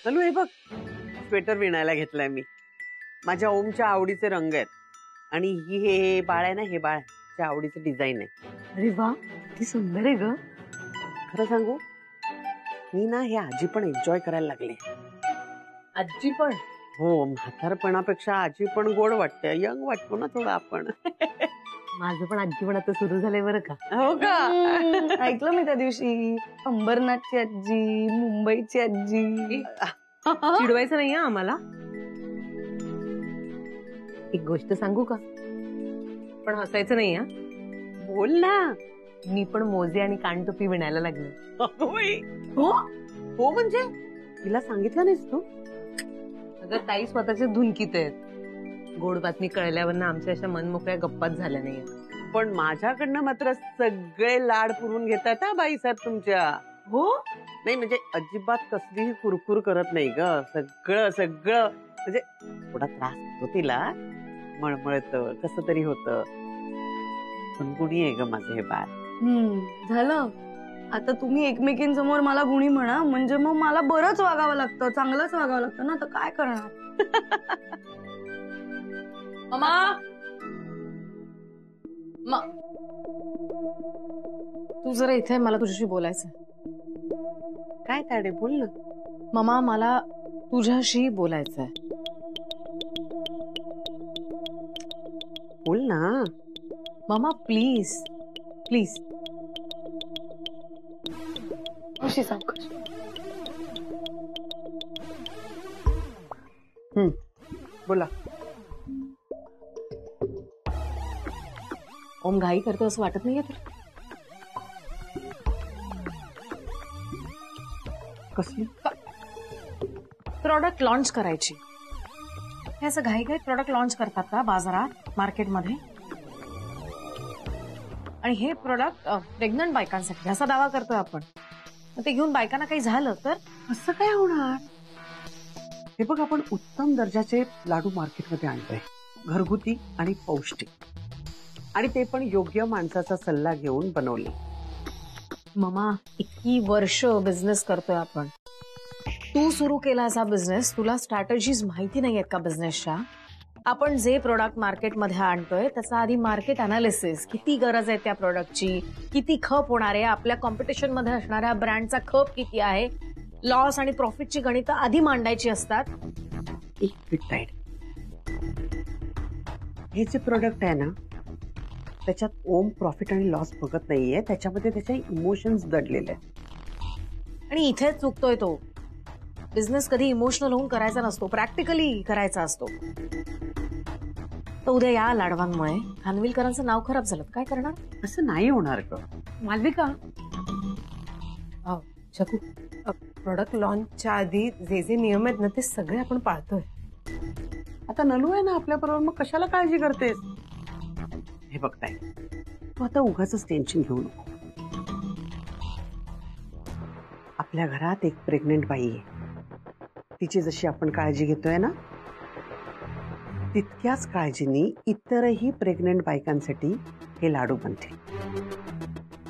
चलू हे बघ, स्वेटर विणायला घेतलाय मी. माझ्या ओमच्या आवडीचे रंग आहेत आणि हे बाळ आहे ना, हे बाळच्या आवडीचं डिझाईन आहे. अरे वा, किती सुंदर आहे ग. खरं सांगू, मी ना हे आजी पण एन्जॉय करायला लागले. आजी पण? हो, म्हातारपणापेक्षा आजी पण गोड वाटते, यंग वाटतो ना थोडं आपण. माझं पण आजी पण आता सुरू झालंय बरं का. हो का? ऐकलं मी त्या दिवशी, अंबरनाथची आजी, मुंबईची आजी. चिडवायचं नाहीये आम्हाला. एक गोष्ट सांगू का? पण हसायचं नाही. बोल ना. मी पण मोजे आणि कानटोपी विणायला लागले. हो हो, म्हणजे तिला सांगितलं नाहीस तू? अगं ताई स्वतःच्या धुनकीत आहेत. गोड बातमी कळल्यावर ना आमच्या अशा मनमोकळ्या गप्पाच झाल्या नाही. पण माझ्याकडनं मात्र सगळे लाड पुरवून घेतात हा बाई साहेब तुमच्या. हो नाही म्हणजे अजिबात कसलीही कुरकुर करत नाही ग. सगळं सगळं म्हणजे थोडा त्रास होतो तिला, मळमळत कसं तरी होतं. गुणी आहे ग माझं हे बाळ. झालं. आता तुम्ही एकमेकींसमोर मला गुणी म्हणा, म्हणजे मग मला बरंच वागावं लागतं, चांगलंच वागावं लागतं ना. तर काय करणार? तू जरा इथे, मला तुझ्याशी बोलायचं. काय ताडे, बोल ना. ममा, मला तुझ्याशी बोलायचंय. बोल ना ममा, प्लीज प्लीज. अशी सावकाश. बोला. ओम घाई करतो असं वाटत नाहीये तुला? कसली? प्रोडक्ट लॉन्च करायची. हे असं घाई घाई प्रोडक्ट लॉन्च करतात का बाजारात, मार्केटमध्ये? आणि हे प्रोडक्ट प्रेग्नंट बायकांसाठी असा दावा करतोय आपण. ते घेऊन बायकांना काही झालं तर असं काय होणार? हे बघ, आपण उत्तम दर्जाचे लाडू मार्केटमध्ये आणतोय, घरगुती आणि पौष्टिक, आणि ते पण योग्य माणसाचा सल्ला घेऊन बनवले. ममा, इतकी वर्ष बिझनेस करतोय आपण. तू सुरू केला असा बिझनेस, तुला स्ट्रॅटेजीज माहिती नाही आहेत का बिझनेसच्या? आपण जे प्रोडक्ट मार्केटमध्ये आणतोय त्याचा आधी मार्केट अनालिसिस, किती गरज आहे त्या प्रोडक्टची, किती खप होणार आहे, आपल्या कॉम्पिटिशन मध्ये असणाऱ्या ब्रँडचा खप किती आहे, लॉस आणि प्रॉफिटची गणितं आधी मांडायची असतात. एक मिनिट, हे जे प्रोडक्ट आहे ना, त्याच्यात ओम प्रॉफिट आणि लॉस बघत नाहीये, त्याच्यामध्ये त्याचे इमोशन्स दडलेले आहेत. आणि इथे चुकतोय तो. बिझनेस कधी इमोशनल होऊन करायचा नसतो, प्रॅक्टिकली करायचा असतो. तर उद्या या लाडवांमुळे खानविलकरांचं नाव खराब झालं, काय करणार? असं नाही होणार ग मालविका. शकू, प्रोडक्ट लॉन्चच्या आधी जे जे नियम आहेत ना, ते सगळे आपण पाळतोय. आता नलू आहे ना आपल्या बरोबर, मग कशाला काळजी करतेस? हे बघताय, तू आता उगाच टेन्शन घेऊ नको. आपल्या घरात एक प्रेग्नेंट बाई आहे, तिची जशी आपण काळजी घेतोय ना, तितक्याच काळजीने इतरही प्रेग्नेंट बायकांसाठी हे लाडू बनतील.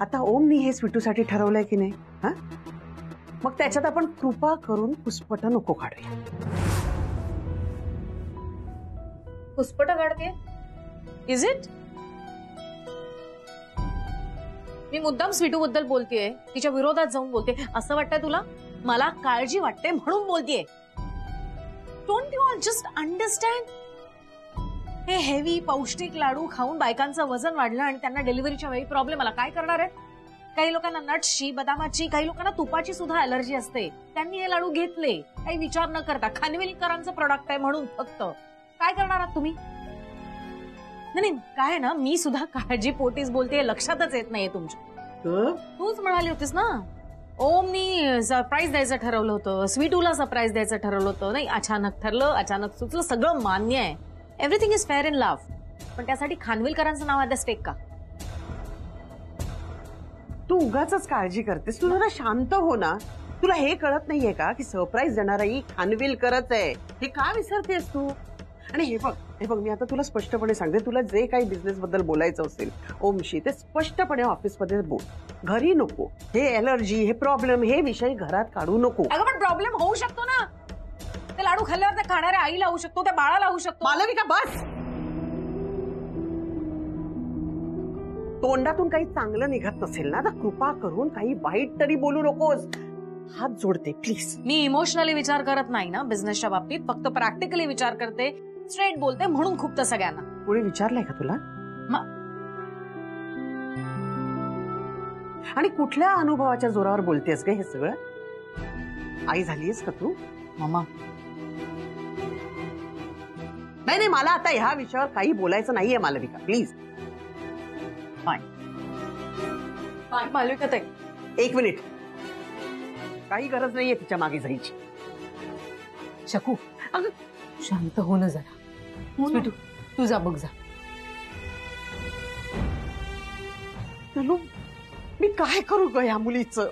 आता ओमनी हे स्वीटूसाठी ठरवलंय की नाही? हा, मग त्याच्यात आपण कृपा करून पुष्पट नको काढूया. पुष्पट काढते? Is it? मी मुद्दाम स्वीटू बद्दल बोलतेय, तिच्या विरोधात जाऊन बोलते असं वाटतंय तुला? मला काळजी वाटते म्हणून बोलतेय. Don't you all just understand? हे हेवी पौष्टिक लाडू खाऊन बायकांचं वजन वाढलं आणि त्यांना डिलिव्हरीच्या वेळी प्रॉब्लेम आला. काय करणार आहे? काही लोकांना नट्सची, बदामाची, काही लोकांना तुपाची सुद्धा अलर्जी असते. त्यांनी हे लाडू घेतले काही विचार न करता, खानविलकरांचं प्रोडक्ट आहे म्हणून फक्त. काय करणार आहात तुम्ही? नाही काय ना, मी सुद्धा काळजी पोटीच बोलते, लक्षातच येत नाहीये तुमच्या. तूच म्हणाली होतीस ना, ओमनी सरप्राईज द्यायचं ठरवलं होतं, स्वीटूला सरप्राईज द्यायचं ठरवलं होतं. नाही, अचानक ठरलं, अचानक सुचलं, सगळं मान्य आहे. Everything is fair in love. पण त्यासाठी खानविलकरांचं नाव आता स्टेक का? तू उगाच काळजी करतेस, तू जरा शांत हो ना. तुला हे कळत नाहीये का की सरप्राईज देणाराही खानविलकरच आहे? हे का विसरतेस तू? आणि हे बघ मी आता तुला स्पष्टपणे सांगते, तुला जे काही बिझनेस बद्दल बोलायचं असेल ओमशी, ते स्पष्टपणे ऑफिसमध्ये बोल, घरी नको. हे एलर्जी, हे प्रॉब्लेम, हे विषय घरात काढू नको. अगं पण प्रॉब्लेम होऊ शकतो ना. ते लाडू खाल्ल्यावर त्या खाणाऱ्या आईला होऊ शकतो, त्या बाळाला होऊ शकतो. मालविका बस. तोंडातून काही चांगलं निघत नसेल ना तर कृपा करून काही वाईट तरी बोलू नकोस. हात जोडते प्लीज. मी इमोशनली विचार करत नाही ना बिझनेसच्या बाबतीत, फक्त प्रॅक्टिकली विचार करते, स्ट्रेट बोलते, म्हणून खूप तर सगळ्यांना. कोणी विचारलंय का तुला? आणि कुठल्या अनुभवाच्या जोरावर बोलतेस ग हे सगळं? आई झालीयस का तू? मम्मा नाही नाही, मला आता ह्या विषयावर काही बोलायचं नाहीये मालविका, प्लीज. मालविका ताई, एक मिनिट. काही गरज नाहीये तिच्या मागे जायची. शकू, अगं शांत हो ना जरा. स्वीटू, तू जा बघ जा. नलू, मी काय करू ग या मुलीचं?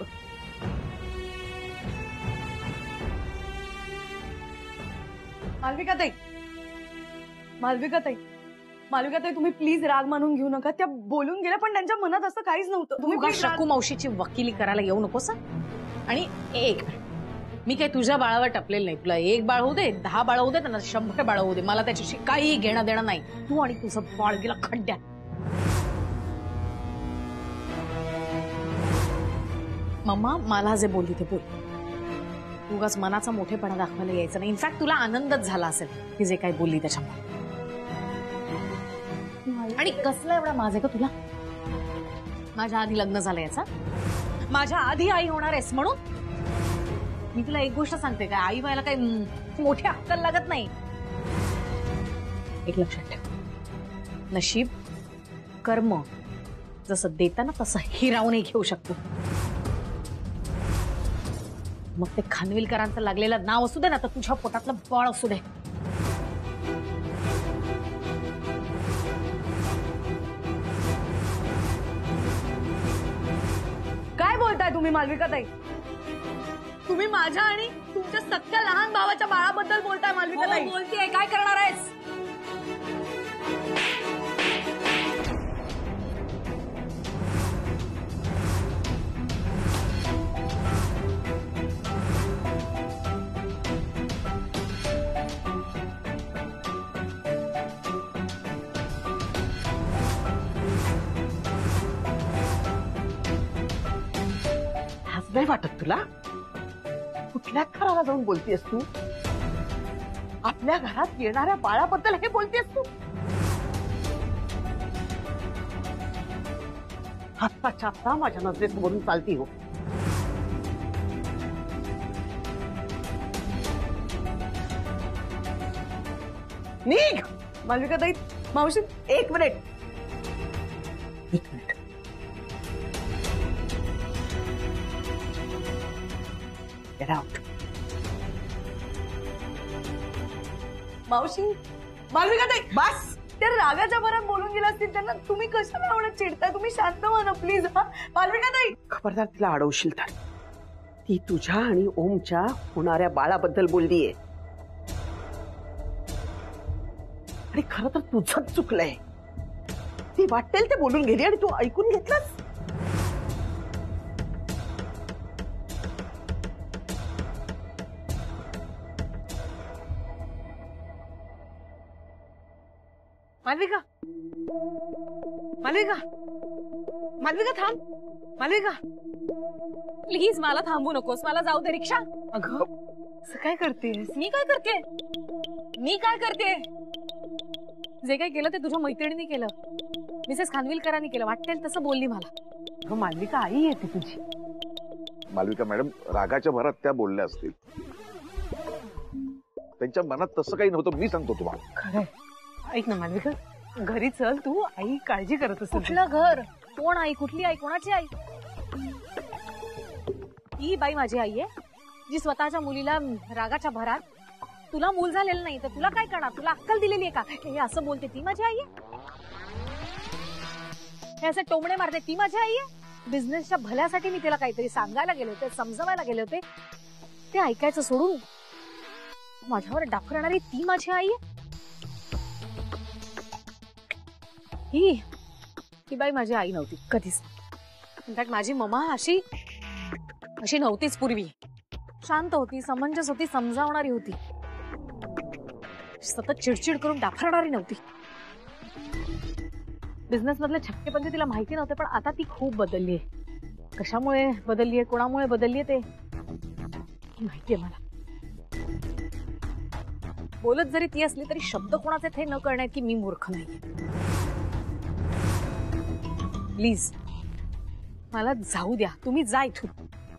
मालविका ताई, मालविका ताई, मालविका ताई, तुम्ही प्लीज राग मानून घेऊ नका. त्या बोलून गेल्या, पण त्यांच्या मनात असं काहीच नव्हतं. तुम्ही please शकू मावशीची वकिली करायला येऊ नकोस. आणि एक मी काही तुझ्या बाळावर टपलेलं नाही. तुला एक बाळ होऊ दे, 10 बाळ होऊ दे, त्यांना 100 बाळ होऊ दे, मला त्याच्याशी काही घेणं देणं नाही. तू आणि तुझं बाळ गेला खड्ड्यात. मम्मा मला जे बोलली ते बोल. उगाच मनाचा मोठेपणा दाखवायला यायचं नाही. इनफॅक्ट तुला आनंदच झाला असेल की जे काही बोलली त्याच्यामुळे. आणि कसला एवढा माझे का तुला? माझ्या आधी लग्न झालं याचा? माझ्या आधी आई होणार आहेस म्हणून? मी तुला एक गोष्ट सांगते का, आई व्हायला काही मोठी अक्कल लागत नाही. एक लक्षात ठेव, नशीब कर्म जसं देताना तसं हिरावूनही घेऊ शकतो. मग ते खानविलकरांचं लागलेलं नाव असू दे ना, तर तुझ्या पोटातलं बाळ असू दे. काय बोलताय तुम्ही मालविका ताई? तुम्ही माझ्या आणि तुमच्या सख्या लहान भावाच्या बाळाबद्दल बोलताय मालविका ताई? बोलतीये, काय करणार आहेस? नाही वाटत तुला? कुठल्या घराला जाऊन बोलतेस तू? आपल्या घरात येणाऱ्या बाळाबद्दल हे बोलतेस तू? आत्ताच्या आत्ता माझ्या नजरेसमोरून चालती हो. निघ. मालविका ताई, मावशी एक मिनिट, एक मिनिट. Get out. मावशी, मालविका ताई, बस. त्या रागाच्या भरात बोलून गेला असतील त्यांना तुम्ही कशाला एवढं चिडताय? तुम्ही शांत व्हा ना प्लीज. हा मालविका ताई, खबरदार तिला अडवशील तर. ती तुझ्या आणि ओमच्या होणाऱ्या बाळाबद्दल बोललीये. आणि खरं तर तुझंच चुकलंय. ती वाटेल ते बोलून गेली आणि तू ऐकून घेतलंस. मालविका, मालविका, मालविका थांब. मालविका प्लीज मला थांबू नकोस, मला जाऊ दे. रिक्षा. अगं असं काय करतेस? मी काय करते? मी काय करते? जे काही केलं ते तुझ्या मैत्रिणीने केलं, मिसेस खानविलकरांनी केलं. वाटेल तसं बोलली मला. अगं मालविका, आई येते तुझी. मालविका मॅडम रागाच्या भरात त्या बोलल्या असतील. त्यांच्या मनात तसं काही नव्हतं, मी सांगतो तुम्हाला. खरंय. ऐक ना मालविका, घरी चल, तू आई काळजी करत असेल. कुठलं घर? कोण आई? कुठली आई? कोणाची आई? ही बाई माझी आई आहे जी स्वतःच्या मुलीला रागाच्या भरात, तुला मूल झालेलं नाही तर तुला काय करणार, तुला अक्कल दिलेली आहे का, हे असं बोलते, ती माझी आई आहे. हे असे टोमणे मारते, ती माझी आई आहे. बिझनेसच्या भल्यासाठी मी तिला काहीतरी सांगायला गेले होते, समजवायला गेले होते, ते ऐकायचं सोडून माझ्यावर डाक करणारी ती माझी आई आहे. ही बाई माझी आई नव्हती कधीच. इनफॅक्ट माझी मम्मा अशी नव्हतीच पूर्वी. शांत होती, समंजस होती, समजावणारी होती. सतत चिडचिड करून डाफरणारी नव्हती. बिझनेस मधले छक्केपंजे तिला माहिती नव्हते, पण आता ती खूप बदललीये. कशामुळे बदललीये, कोणामुळे बदललीये ते माहितीये मला. बोलत जरी ती असली तरी शब्द कोणाचे थे न करण्यात की मी मूर्ख नाही. प्लीज मला जाऊ द्या, तुम्ही जा इथून.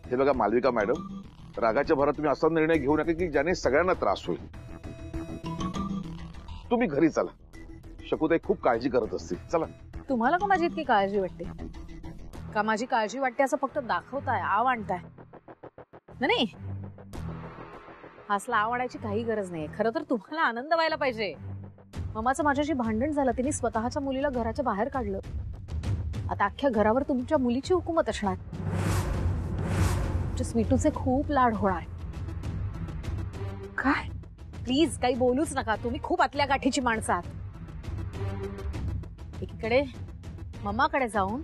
हे बघा मालविका मॅडम, रागाच्या भरात तुम्ही असा निर्णय घेऊ नका की ज्याने सगळ्यांना त्रास होईल. तुम्ही घरी चला. शकुताई खूप काळजी करत असतील. चला. तुम्हाला का माझी इतकी काळजी वाटते? का माझी काळजी वाटते असं फक्त दाखवताय, आव आणताय? नाही, हासला आव आणायची काही गरज नाही. खरं तर तुम्हाला आनंद व्हायला पाहिजे. ममाचं माझ्याशी भांडण झालं, तिने स्वतःच्या मुलीला घराच्या बाहेर काढलं. आता अख्ख्या घरावर तुमच्या मुलीची हुकूमत असणार. स्वीटूचे खूप लाड होणार. काय? प्लीज काही बोलूच नका. तुम्ही खूप आतल्या गाठीची माणसं आहात. एकीकडे मम्माकडे जाऊन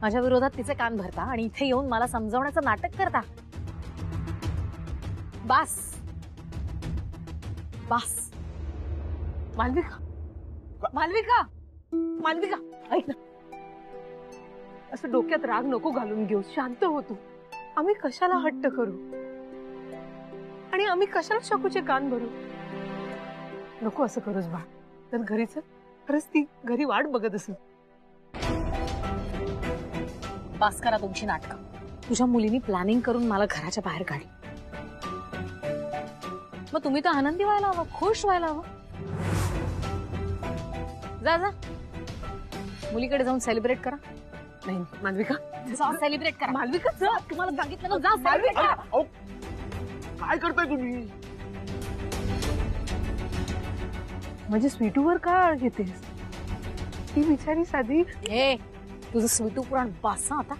माझ्या विरोधात तिचे कान भरता आणि इथे येऊन मला समजावण्याचं नाटक करता. बास बास. मालविका, मालविका, मालविका, ऐक ना. असं डोक्यात राग नको घालून घेऊ. शांत हो तू. आम्ही कशाला हट्ट करू आणि आम्ही कशाला शकूचे कान भरू? नको असं करूच बा. तर घरी चल. खरंच ती घरी वाट बघत असेल. बास करा तुमची नाटकं. तुझ्या मुलीनी प्लॅनिंग करून मला घराच्या बाहेर काढली. मग तुम्ही तर आनंदी व्हायला हवं, खुश व्हायला हवं. जा जा, मुलीकडे जाऊन सेलिब्रेट करा. नाही मालविका, जा सेलिब्रेट करा. मालविका जा, तुम्हाला सांगितलं ना, जा सेलिब्रेट करा. काय करताय तुम्ही? म्हणजे स्वीटूवर का आळ घेतेस? ती बिचारी साधी. हे तुझं स्वीटू पुराण बासा आता.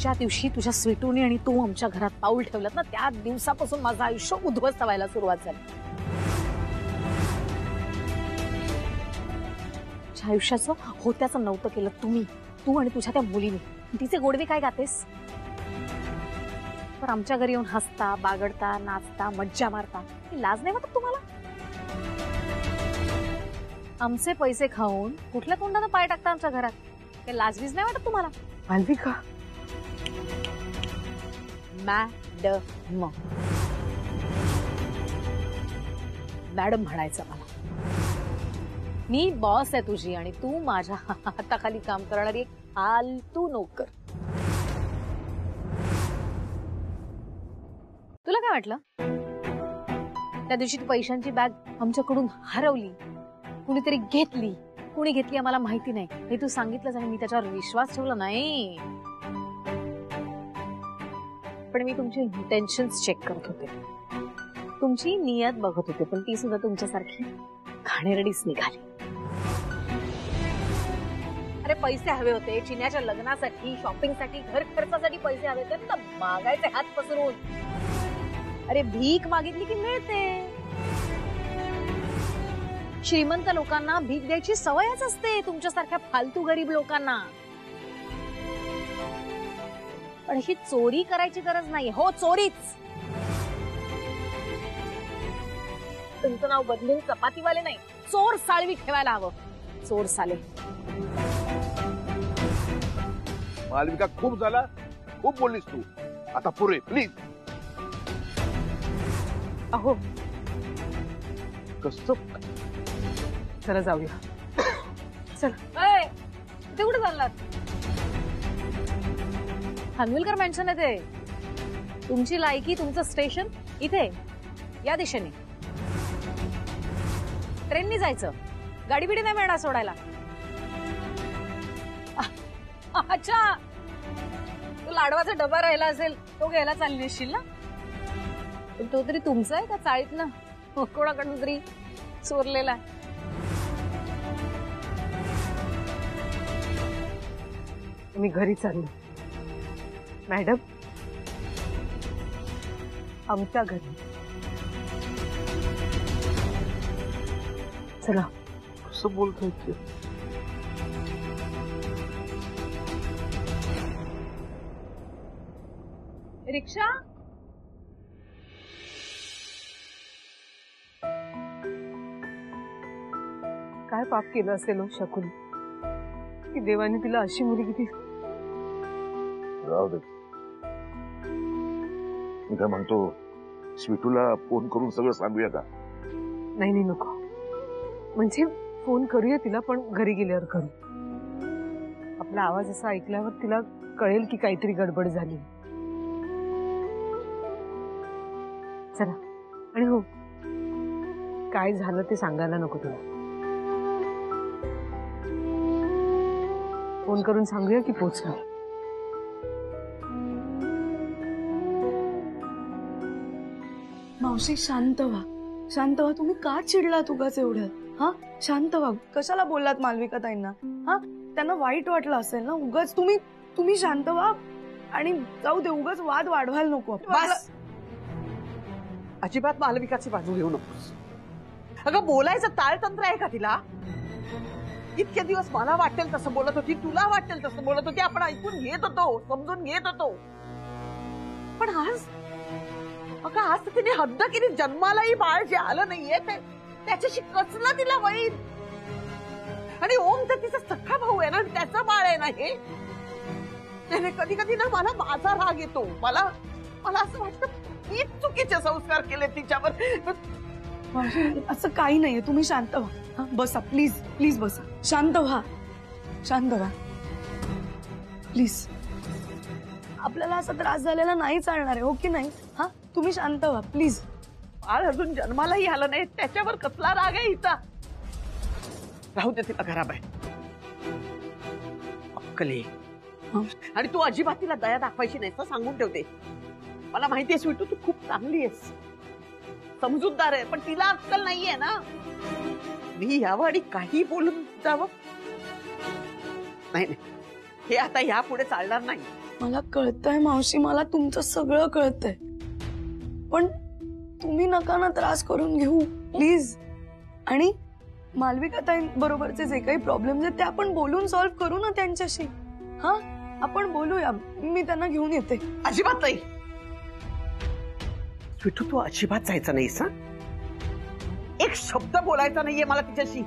ज्या दिवशी तुझ्या स्वीटूने आणि तू आमच्या घरात पाऊल ठेवलं ना, त्या दिवसापासून माझं आयुष्य उद्ध्वस्त व्हायला सुरुवात झाली. आयुष्याचं होत्याचं नव्हतं केलं तुम्ही, तू आणि तुझ्या त्या मुलीने. तिचे गोडवे काय गातेस? पण आमच्या घरी येऊन हसता, बागडता, नाचता, मज्जा मारता. लाज नाही वाटत तुम्हाला? आमचे पैसे खाऊन कुठल्या तोंडानं पाय टाकता आमच्या घरात? ते लाजवीज नाही वाटत तुम्हाला? मालविका, मॅडम, मॅडम म्हणायचं मला. मी बॉस आहे तुझी आणि तू माझ्या हाताखाली काम करणारी एक फालतू नोकर. तुला काय वाटलं त्या दिवशी ती पैशांची बॅग आमच्याकडून हरवली, कुणीतरी घेतली, कुणी घेतली आम्हाला माहिती नाही हे तू सांगितलंस आणि मी त्याच्यावर विश्वास ठेवला नाही. पण मी तुमचे इंटेन्शन्स चेक करत होते, तुमची नियत बघत होते. पण ती सुद्धा तुमच्यासारखी घाणेरडीच निघाली. अरे पैसे हवे होते चिन्याच्या लग्नासाठी, शॉपिंगसाठी, घर खर्चासाठी पैसे हवे होते तर मागायचे हात पसरून. अरे भीक मागितली की मिळते. श्रीमंत लोकांना भीक द्यायची सवयच असते, तुमच्यासारख्या फालतू गरीब लोकांना. पण ही चोरी करायची गरज नाही. हो, चोरीच. तुमचं नाव बदलून चपातीवाले नाही, चोर साळवी ठेवायला हवं. चोर साले. मालविका, खूप झाला. खूप बोललीस तू. आता पुरे प्लीज. अहो कसं? चला जाऊया. चल. ते कुठे चाललात? खानविलकर मेन्शन आहे ते. तुमची लायकी, तुमचं स्टेशन इथे, या दिशेने. ट्रेननी जायचं, गाडी बिडी नाही मिळणार सोडायला. अच्छा, तो लाडवाचा डबा राहिला असेल तो घ्यायला चालली असशील ना? पण तो तरी तुमचा आहे का चाळीत ना कोणाकडून तरी चोरलेला आहे? मी घरी चाललो. मॅडम, आमच्या घरी. चला. कसं बोलतोय ते? रिक्षा. काय पाप केलं असेल शकुनी की देवाने तिला अशी मुलगी दिली. राहू दे. मी काय म्हणतो, स्वीटूला फोन करून सगळं सांगूया का? नाही नाही नको. म्हणजे फोन करूया तिला, पण घरी गेल्यावर करू. आपला आवाज असा ऐकल्यावर तिला कळेल की काहीतरी गडबड झाली. चला. आणि हो, काय झालं ते सांगायला नको तुला. फोन करून सांगूया की पोचलो. मावशी शांत व्हा, शांत व्हा. तुम्ही का चिडलात उगाच एवढं? हा, शांत व्हा. कशाला बोललात मालविका ताईंना? हा, त्यांना वाईट वाटलं असेल ना उगाच. तुम्ही शांत व्हा आणि जाऊ दे. उगाच वाद वाढवायला नको. बस. अजिबात मालविकाची बाजू घेऊ नकोस. अगं, बोलायचं ताळतंत्र आहे का तिला? इतके दिवस मला वाटेल तसं बोलत होती, तुला वाटेल तसं बोलत होती, आपण ऐकून घेत होतो, समजून घेत होतो. पण आज अगं, आज तर तिने हद्द केली. जन्मालाही बाळ जे आलं नाहीये त्याच्याशी कसलं तिला वैर. आणि ओम तर तिचा सख्खा भाऊ आहे ना, त्याचं बाळ आहे ना हे. कधी कधी ना मला माझा राग येतो. मला असं वाटतं मी चुकीचे संस्कार केले तिच्यावर. मावशी असं काही नाहीये. तुम्ही शांत व्हा. हा, बसा प्लीज, प्लीज बसा. शांत व्हा, शांत व्हा प्लीज. आपल्याला असा त्रास झालेला नाही चालणार आहे, हो की नाही? हा, तुम्ही शांत व्हा प्लीज. बाळ अजून जन्मालाही आलं नाही, त्याच्यावर कसला राग आहे हिचा? राहू दे, तिला घरा बाहेर. अक्कली. आणि तू अजिबात तिला दया दाखवायची नाही, सांगून ठेवते. मला माहितीये स्वीटू, तू खूप चांगली आहेस, समजूतदार आहे, पण तिला अक्कल नाहीये ना. मी यावं आणि काही बोलून जावं? नाही, हे आता यापुढे चालणार नाही. मला कळतंय मावशी, मला तुमचं सगळं कळतंय, पण तुम्ही नका ना त्रास करून घेऊ प्लीज. आणि मालविका ताई बरोबरचे जे काही प्रॉब्लेम्स आहेत ते आपण बोलून सॉल्व्ह करू ना त्यांच्याशी. हा, आपण बोलूया. मी त्यांना घेऊन येते. अजिबात नाही स्वीटू, तू अजिबात जायचं नाहीस. एक शब्द बोलायचा नाहीये मला तिच्याशी.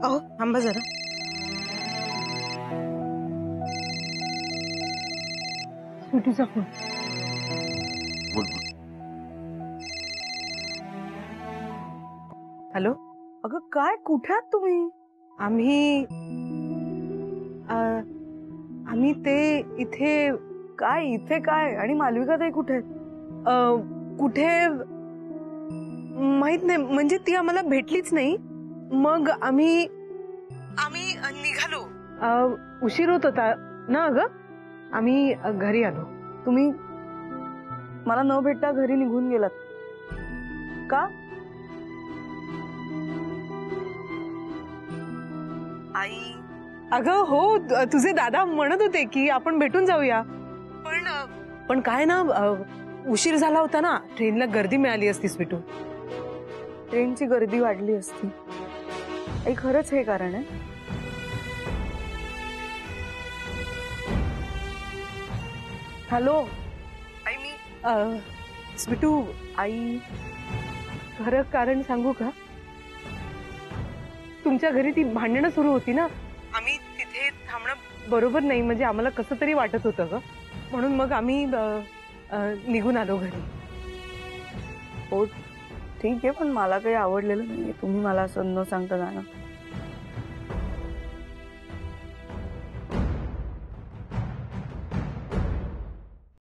अहो थांबा जरा. स्वीटूचा फोन. बोल बोल. हॅलो. अगं काय, कुठे आहात तुम्ही? आम्ही ते इथे. काय इथे काय? आणि मालविका ताई कुठे आहेत? कुठे माहित नाही, म्हणजे ती आम्हाला भेटलीच नाही. मग आम्ही निघालो. उशीर होत होता ना. अगं, आम्ही घरी आलो. तुम्ही मला न भेटता घरी निघून गेलात का? आई. अगं हो, तुझे दादा म्हणत होते की आपण भेटून जाऊया, पण काय ना, उशीर झाला होता ना. ट्रेनला गर्दी मिळाली असती स्वीटू. ट्रेनची गर्दी वाढली असती. आई, खरंच हे कारण आहे? हॅलो आई. मी स्वीटू, आई, खरं कारण सांगू का? तुमच्या घरी ती भांडणं सुरू होती ना. आम्ही तिथे थांबणं बरोबर नाही, म्हणजे आम्हाला कसं तरी वाटत होतं ग. म्हणून मग आम्ही निघून आलो घरी. हो ठीक आहे, पण मला काही आवडलेलं नाहीये तुम्ही मला असं न सांगता जाणं.